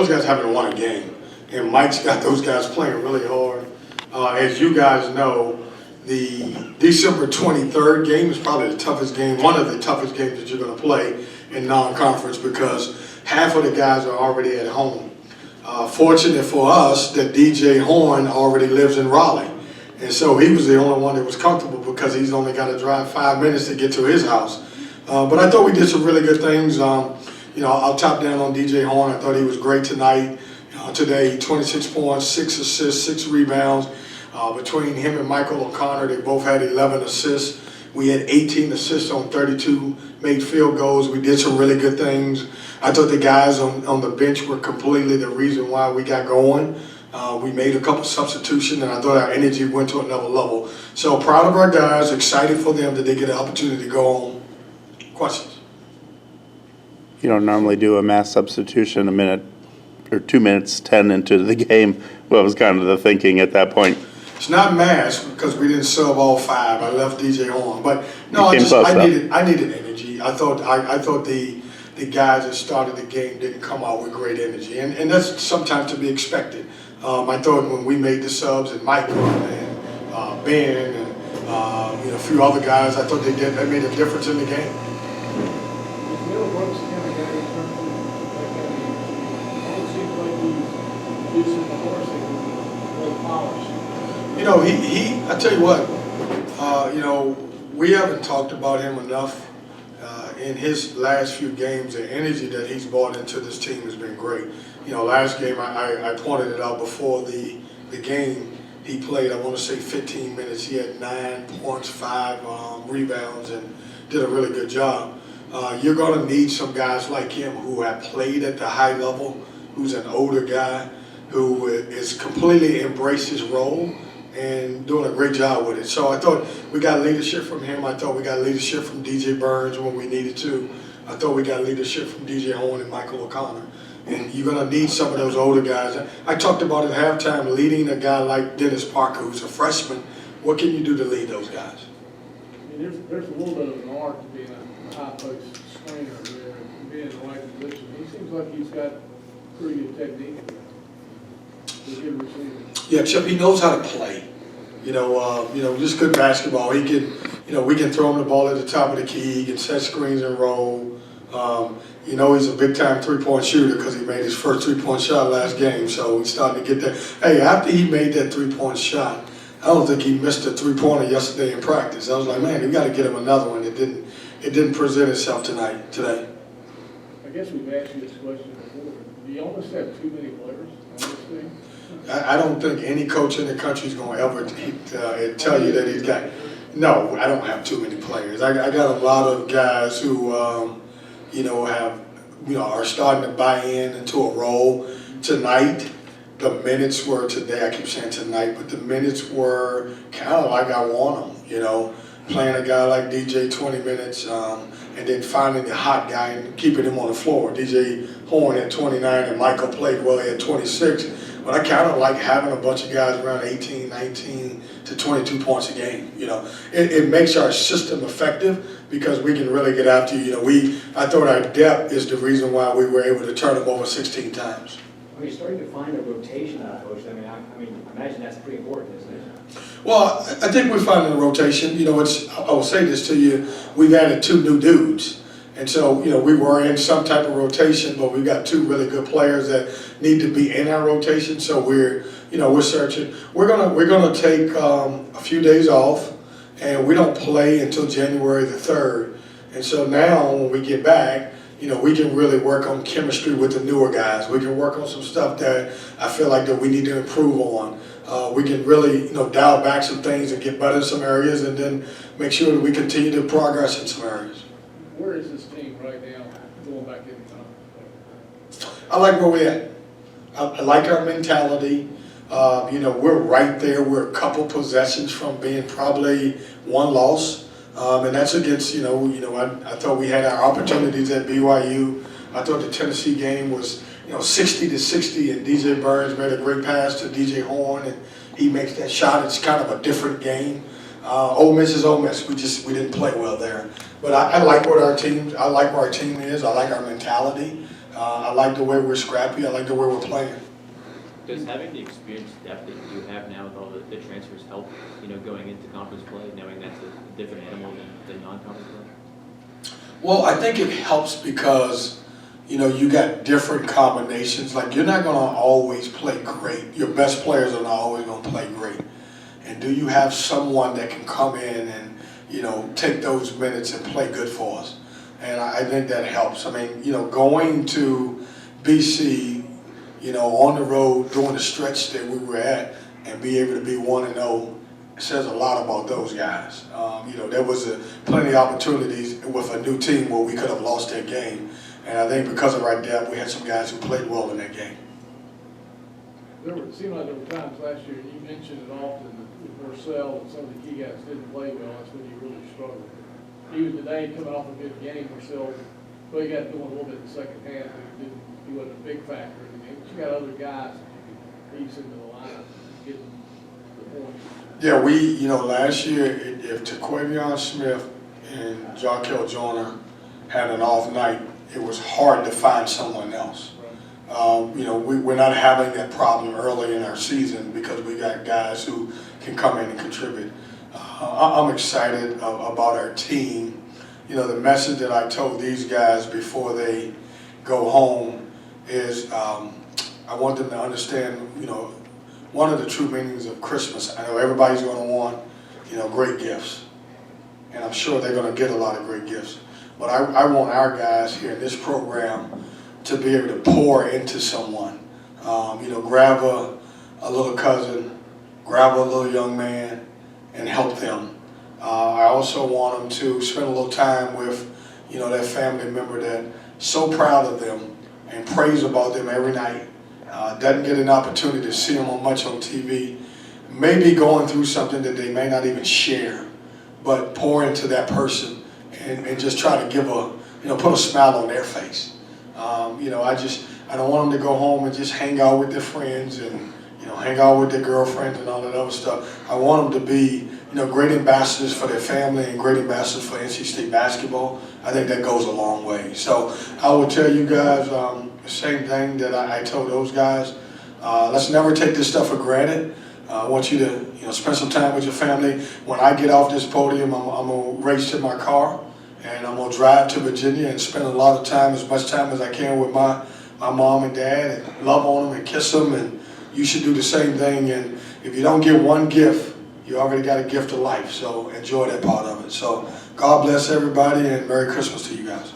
Those guys haven't won a game, and Mike's got those guys playing really hard. As you guys know, the December 23rd game is probably the toughest game, one of the toughest games that you're going to play in non-conference because half of the guys are already at home. Fortunate for us that DJ Horn already lives in Raleigh, and so he was the only one that was comfortable because he's only got to drive 5 minutes to get to his house. But I thought we did some really good things. I'll top down on DJ Horn. I thought he was great tonight. Today, 26 points, 6 assists, 6 rebounds. Between him and Michael O'Connor, they both had 11 assists. We had 18 assists on 32 made field goals. We did some really good things. I thought the guys on the bench were completely the reason why we got going. We made a couple substitutions, and I thought our energy went to another level. So proud of our guys, excited for them that they get an opportunity to go on. Questions? You don't normally do a mass substitution a minute or 2 minutes 10 into the game. What was kind of the thinking at that point? It's not mass because we didn't sub all 5. I left DJ Horn, but no, I needed energy. I thought the guys that started the game didn't come out with great energy, and that's sometimes to be expected. I thought when we made the subs and Michael and Ben and a few other guys, I thought they made a difference in the game. I tell you what, we haven't talked about him enough. In his last few games, the energy that he's brought into this team has been great. Last game, I pointed it out before the game, he played, I want to say 15 minutes. He had 9 points, 5 rebounds, and did a really good job. You're going to need some guys like him who have played at the high level, who's an older guy, who is completely embraced his role and doing a great job with it. So I thought we got leadership from him. I thought we got leadership from DJ Burns when we needed to. I thought we got leadership from DJ Horn and Michael O'Connor. And you're going to need some of those older guys. I talked about at halftime leading a guy like Dennis Parker, who's a freshman. What can you do to lead those guys? I mean, there's a little bit of an art to being a high-post screener there and being in the right position. He seems like he's got pretty good technique. Yeah, Chip, he knows how to play. Just good basketball. He can, we can throw him the ball at the top of the key. He can set screens and roll. He's a big-time three-point shooter because he made his first three-point shot last game. So he's starting to get that. Hey, after he made that three-point shot, I don't think he missed a three-pointer yesterday in practice. I was like, man, we got to get him another one. It didn't present itself today. I guess we've asked you this question before. Do you almost have too many players on this team? I don't think any coach in the country is going to ever tell you that he's got. No, I don't have too many players. I got a lot of guys who, are starting to buy into a role. Tonight, the minutes were today. I keep saying tonight, but the minutes were kind of like I want them. Playing a guy like DJ 20 minutes, and then finding the hot guy and keeping him on the floor. DJ Horn had 29, and Michael played well. He had 26. But I kind of like having a bunch of guys around 18, 19 to 22 points a game. It makes our system effective because we can really get after you. I thought our depth is the reason why we were able to turn them over 16 times. Are you starting to find a rotation, Coach? I imagine that's pretty important, isn't it? Well, I think we're finding a rotation. I will say this to you: we've added 2 new dudes. And so, we were in some type of rotation, but we've got 2 really good players that need to be in our rotation. So we're searching. We're gonna take a few days off, and we don't play until January the 3rd. And so now, when we get back, we can really work on chemistry with the newer guys. We can work on some stuff that I feel like that we need to improve on. We can really, dial back some things and get better in some areas, and then make sure that we continue to progress in some areas. Where is this team right now going back in time? I like where we're at. I like our mentality. We're right there. We're a couple possessions from being probably 1 loss. And that's against, I thought we had our opportunities at BYU. I thought the Tennessee game was, 60-60, and DJ Burns made a great pass to DJ Horn, and he makes that shot. It's kind of a different game. Ole Miss is Ole Miss. We didn't play well there. But I like what our team. I like where our team is. I like our mentality. I like the way we're scrappy. I like the way we're playing. Does having the experience depth that you have now with all the transfers help, going into conference play, knowing that's a different animal than non-conference play? Well, I think it helps because, you got different combinations. Like, you're not going to always play great. Your best players are not always going to play great. And do you have someone that can come in and, take those minutes and play good for us? And I think that helps. I mean, going to BC, on the road, doing the stretch that we were at, and be able to be 1-0 says a lot about those guys. There was plenty of opportunities with a new team where we could have lost that game. And I think because of our depth, we had some guys who played well in that game. It seemed like there were times last year, and you mentioned it often, that Marcel and some of the key guys didn't play well. That's when you really struggled. Even today, coming off a good game, Marcel, well, he got doing a little bit in the second half, but he wasn't a big factor in the game. But you got other guys that you can ease into the lineup and get them the points. Yeah, last year, if Taquavion Smith and Jarkel Joyner had an off night, it was hard to find someone else. We're not having that problem early in our season because we got guys who can come in and contribute. I'm excited about our team. The message that I told these guys before they go home is I want them to understand, one of the true meanings of Christmas. I know everybody's going to want, great gifts. And I'm sure they're going to get a lot of great gifts. But I want our guys here in this program to be able to pour into someone. Grab a little cousin, grab a little young man, and help them. I also want them to spend a little time with, that family member that's so proud of them and prays about them every night. Doesn't get an opportunity to see them much on TV. Maybe going through something that they may not even share, but pour into that person and just try to give put a smile on their face. I don't want them to go home and just hang out with their friends and, hang out with their girlfriends and all that other stuff. I want them to be, great ambassadors for their family and great ambassadors for NC State basketball. I think that goes a long way. So I will tell you guys the same thing that I told those guys. Let's never take this stuff for granted. I want you to, spend some time with your family. When I get off this podium, I'm going to race to my car. And I'm going to drive to Virginia and spend a lot of time, as much time as I can with my mom and dad and love on them and kiss them. And you should do the same thing. And if you don't get one gift, you already got a gift of life. So enjoy that part of it. So God bless everybody and Merry Christmas to you guys.